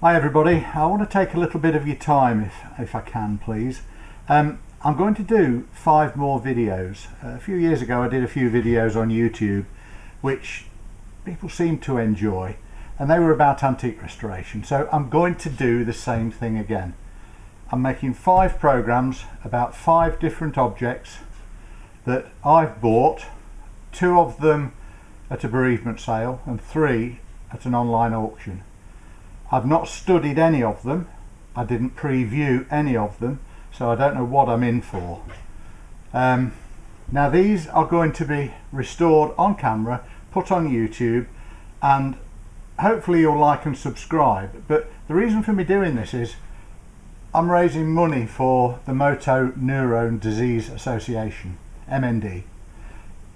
Hi everybody, I want to take a little bit of your time if I can please. I'm going to do 5 more videos. A few years ago I did a few videos on YouTube which people seemed to enjoy, and they were about antique restoration, so I'm going to do the same thing again. I'm making 5 programs about 5 different objects that I've bought, 2 of them at a bereavement sale and 3 at an online auction. I've not studied any of them, I didn't preview any of them, so I don't know what I'm in for. Now these are going to be restored on camera, put on YouTube, and hopefully you'll like and subscribe. But the reason for me doing this is I'm raising money for the Motor Neurone Disease Association, MND.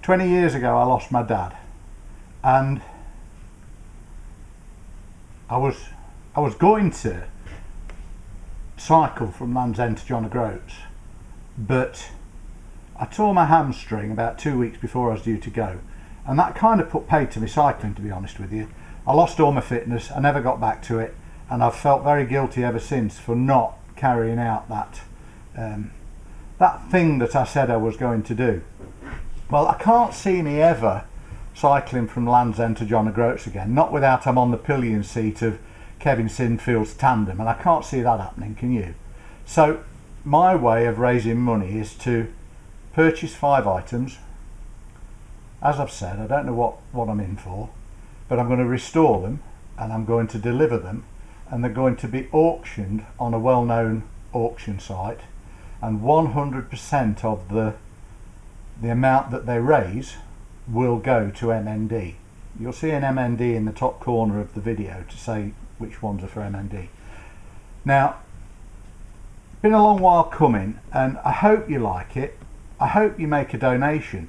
20 years ago I lost my dad, and I was going to cycle from Land's End to John O'Groats, but I tore my hamstring about 2 weeks before I was due to go, and that kind of put paid to me cycling, to be honest with you. I lost all my fitness, I never got back to it, and I've felt very guilty ever since for not carrying out that thing that I said I was going to do. Well, I can't see me ever cycling from Land's End to John O'Groats again, not without I'm on the pillion seat of Kevin Sinfield's tandem, and I can't see that happening, can you? So my way of raising money is to purchase 5 items. As I've said, I don't know what I'm in for, but I'm going to restore them and I'm going to deliver them, and they're going to be auctioned on a well-known auction site, and 100% of the amount that they raise will go to MND. You'll see an MND in the top corner of the video to say which ones are for MND. Now, it's been a long while coming, and I hope you like it. I hope you make a donation.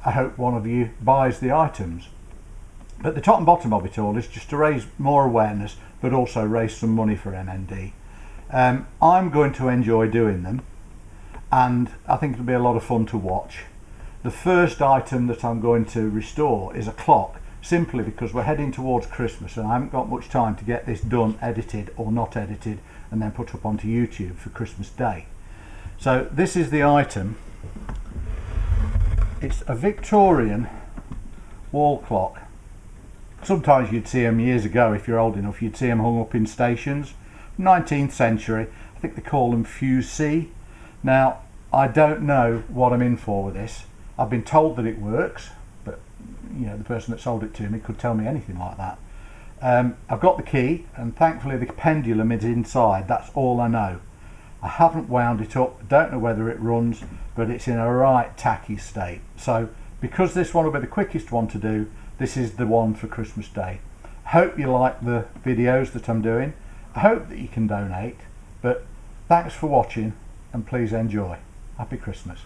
I hope one of you buys the items. But the top and bottom of it all is just to raise more awareness, but also raise some money for MND. I'm going to enjoy doing them, and I think it'll be a lot of fun to watch. The first item that I'm going to restore is a clock, simply because we're heading towards Christmas and I haven't got much time to get this done, edited or not edited, and then put up onto YouTube for Christmas Day. So this is the item. It's a Victorian wall clock. Sometimes you'd see them years ago, if you're old enough, you'd see them hung up in stations. 19th century, I think they call them fusee. Now, I don't know what I'm in for with this. I've been told that it works, but you know, the person that sold it to me could tell me anything like that. I've got the key, and thankfully the pendulum is inside. That's all I know. I haven't wound it up, don't know whether it runs, but it's in a right tacky state. So because this one will be the quickest one to do, this is the one for Christmas Day. Hope you like the videos that I'm doing. I hope that you can donate, but thanks for watching and please enjoy. Happy Christmas.